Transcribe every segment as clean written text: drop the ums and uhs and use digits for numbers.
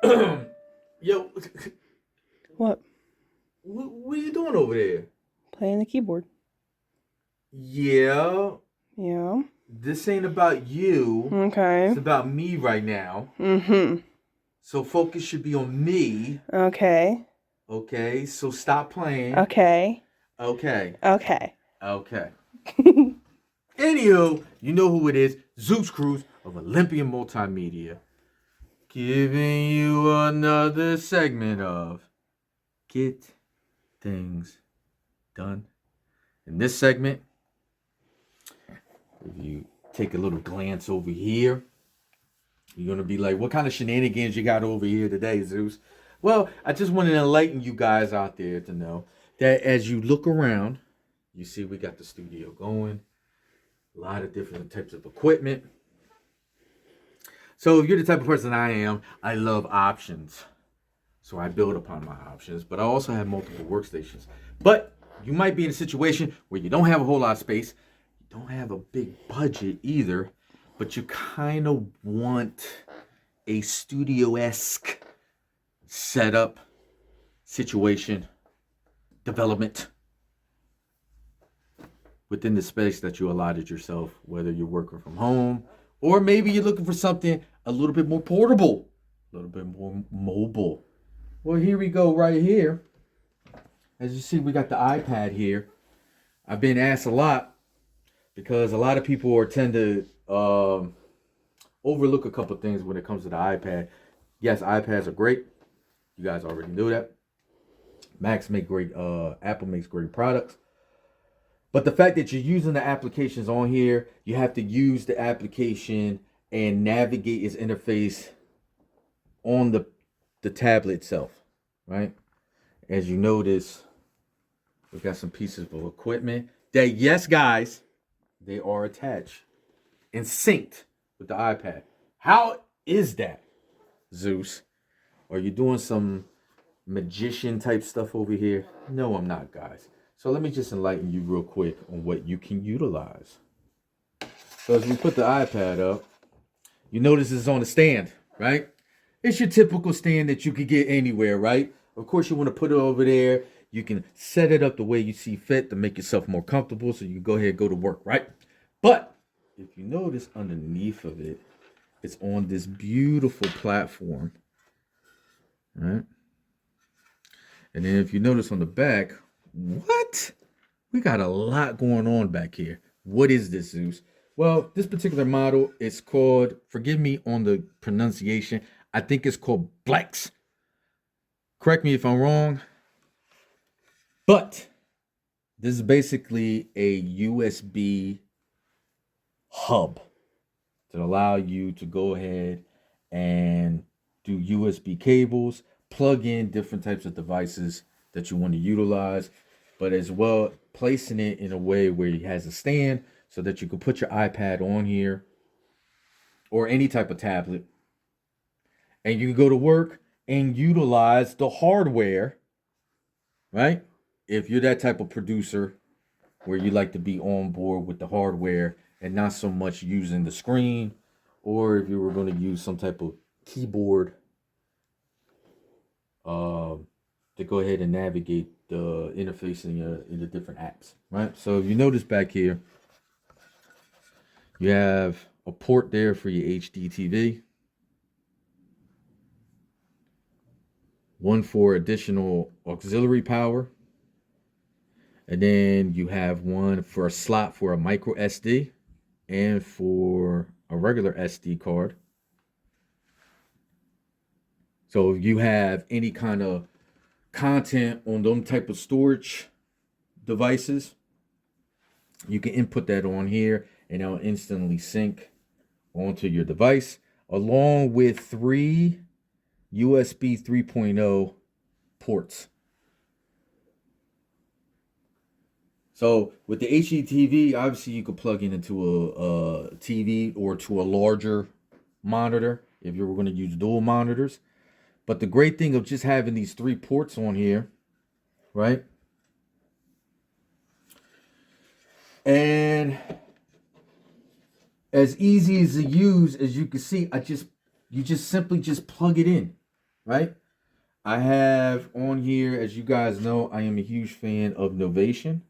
Yo, What? what are you doing over there? Playing the keyboard. Yeah, Yeah. this ain't about you. It's Okay. about me right now. Mm-hmm. So focus should be on me. Okay. Okay, so stop playing. Okay. Okay, Okay. okay. Anywho, you know who it is. Zeus Cruz of Olympian Multimedia. Giving you another segment of Get Things Done. In this segment, if you take a little glance over here, you're going to be like, what kind of shenanigans you got over here today, Zeus? Well, I just wanted to enlighten you guys out there to know that as you look around, you see we got the studio going, a lot of different types of equipment. So if you're the type of person I am, I love options. So I build upon my options, but I also have multiple workstations. But you might be in a situation where you don't have a whole lot of space, you don't have a big budget either, but you kind of want a studio-esque setup, situation, development within the space that you allotted yourself, whether you're working from home or maybe you're looking for something a little bit more portable, a little bit more mobile. Well, here we go right here. As you see, we got the iPad here. I've been asked a lot because a lot of people tend to overlook a couple things when it comes to the iPad. Yes, iPads are great. You guys already knew that. Macs make great, Apple makes great products. But the fact that you're using the applications on here, you have to use the application and navigate its interface on the tablet itself, right? As you notice, we've got some pieces of equipment that, yes, guys, they are attached and synced with the iPad. How is that, Zeus? Are you doing some magician type stuff over here? No, I'm not, guys. So let me just enlighten you real quick on what you can utilize. So as we put the iPad up, you notice it's on a stand, right? It's your typical stand that you could get anywhere, right? Of course, you want to put it over there. You can set it up the way you see fit to make yourself more comfortable so you can go ahead and go to work, right? But if you notice underneath of it, it's on this beautiful platform, right? And then if you notice on the back, what? We got a lot going on back here. What is this, Zeus? Well, this particular model is called, forgive me on the pronunciation, I think it's called Blex. Correct me if I'm wrong. But this is basically a USB hub to allow you to go ahead and do USB cables, plug in different types of devices that you want to utilize, but as well placing it in a way where it has a stand so that you can put your iPad on here or any type of tablet and you can go to work and utilize the hardware, right? If you're that type of producer where you like to be on board with the hardware and not so much using the screen, or if you were going to use some type of keyboard uh, to go ahead and navigate the interface in the different apps, right? So if you notice back here, you have a port there for your HD TV, one for additional auxiliary power, and then you have one for a slot for a micro SD and for a regular SD card. So if you have any kind of content on them type of storage devices, you can input that on here and it'll instantly sync onto your device along with 3 USB 3.0 ports. So with the HDTV, obviously you could plug in into a TV or to a larger monitor if you were going to use dual monitors. But the great thing of just having these 3 ports on here, right? And as easy as to use as you can see, you just simply just plug it in. right? I have on here, as you guys know, I am a huge fan of Novation.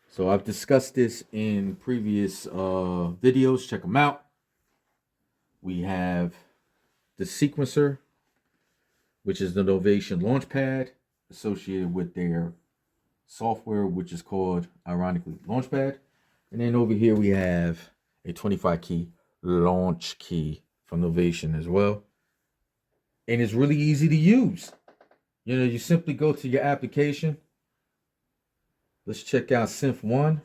So I've discussed this in previous videos. Check them out. We have the sequencer, which is the Novation Launchpad associated with their software, which is called, ironically, Launchpad. And then over here we have a 25 key launch key from Novation as well. And it's really easy to use. You know, you simply go to your application. Let's check out Synth 1,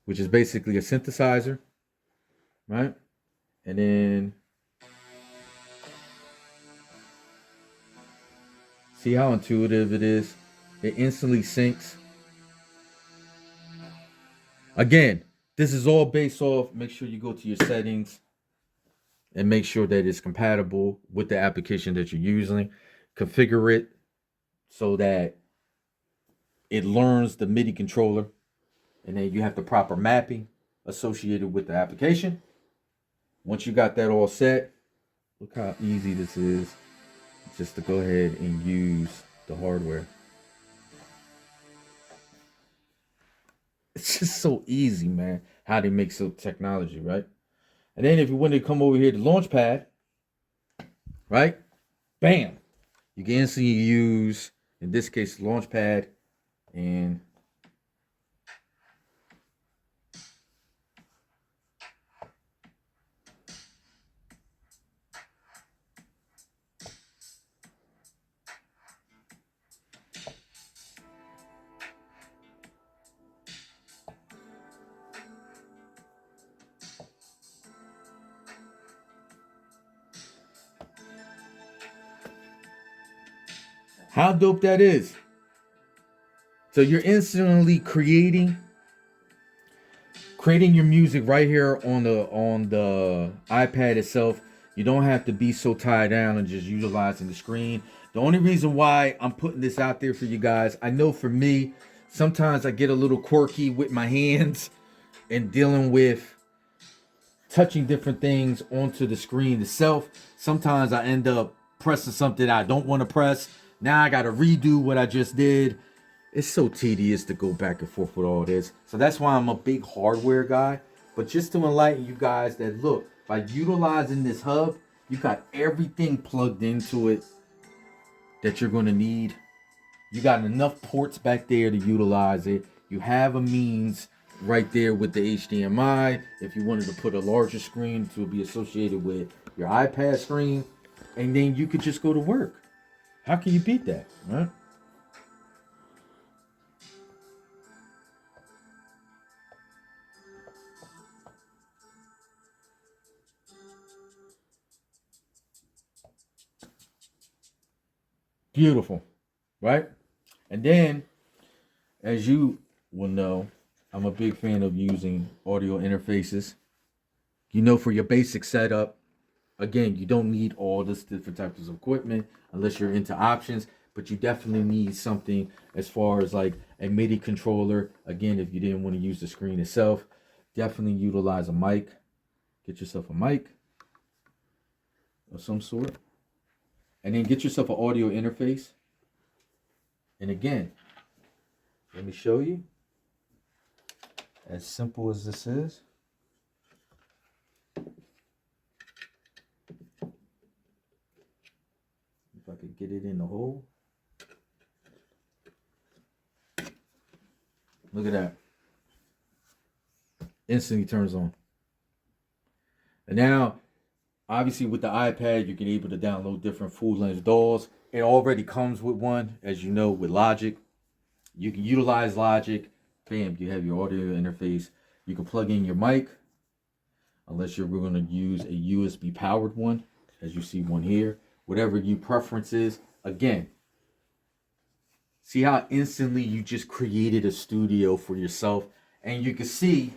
which is basically a synthesizer, right? And then see how intuitive it is? It instantly syncs. Again, this is all based off, make sure you go to your settings and make sure that it's compatible with the application that you're using. Configure it so that it learns the MIDI controller, and then you have the proper mapping associated with the application. Once you got that all set, look how easy this is just to go ahead and use the hardware. It's just so easy, man, how they make so technology, right? And then if you want to come over here to Launchpad, right? Bam! You can instantly use, in this case, Launchpad. And how dope that is. So you're instantly creating your music right here on the iPad itself. You don't have to be so tied down and just utilizing the screen. The only reason why I'm putting this out there for you guys, I know for me, sometimes I get a little quirky with my hands and dealing with touching different things onto the screen itself. Sometimes I end up pressing something I don't want to press. Now I got to redo what I just did. It's so tedious to go back and forth with all this. So that's why I'm a big hardware guy. But just to enlighten you guys that, look, by utilizing this hub, you got everything plugged into it that you're going to need. You got enough ports back there to utilize it. You have a means right there with the HDMI. If you wanted to put a larger screen to be associated with your iPad screen, and then you could just go to work. How can you beat that, right? Beautiful, right? And then, as you will know, I'm a big fan of using audio interfaces. You know, for your basic setup, again, you don't need all this different types of equipment unless you're into options, but you definitely need something as far as like a MIDI controller. Again, if you didn't want to use the screen itself, definitely utilize a mic. Get yourself a mic of some sort. And then get yourself an audio interface. And again, let me show you. As simple as this is. If I could get it in the hole. Look at that. Instantly turns on. And now, obviously with the iPad, you can able to download different full-length DAWs. It already comes with one, as you know, with Logic. You can utilize Logic. Bam, you have your audio interface. You can plug in your mic, unless you're going to use a USB powered one, as you see one here. Whatever your preference is. Again, see how instantly you just created a studio for yourself, and you can see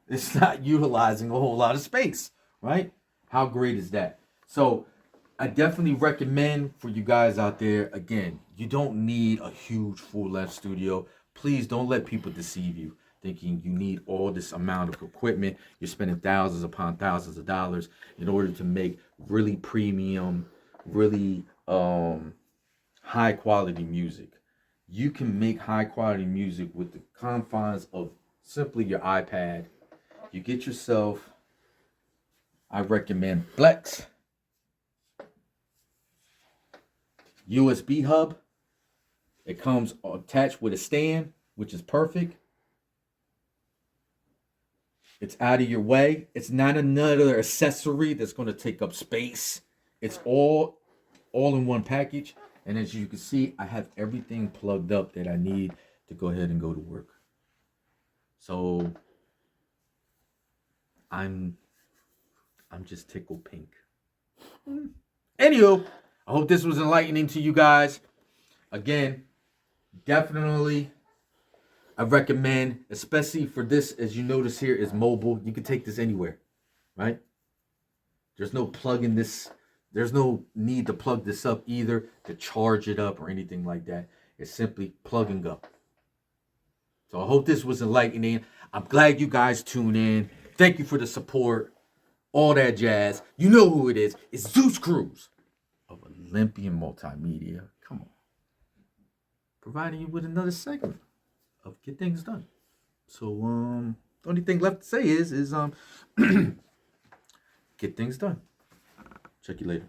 it's not utilizing a whole lot of space, right? How great is that? So I definitely recommend for you guys out there, again, you don't need a huge full-length studio. Please don't let people deceive you. thinking you need all this amount of equipment. You're spending thousands upon thousands of dollars in order to make really premium, really high quality music. You can make high quality music with the confines of simply your iPad. You get yourself, I recommend Flex USB hub. It comes attached with a stand, which is perfect. It's out of your way. It's not another accessory that's going to take up space. It's all in one package. And as you can see, I have everything plugged up that I need to go ahead and go to work. So I'm just tickled pink. Anywho, I hope this was enlightening to you guys. Again, definitely I recommend, especially for this, as you notice here, is mobile. You can take this anywhere, right? There's no plugging this. There's no need to plug this up either to charge it up or anything like that. It's simply plug and go. So I hope this was enlightening. I'm glad you guys tuned in. Thank you for the support. All that jazz. You know who it is. It's Zeus Cruz of Olympian Multimedia. Come on. Providing you with another segment of Get Things Done. So the only thing left to say is get things done. Check you later.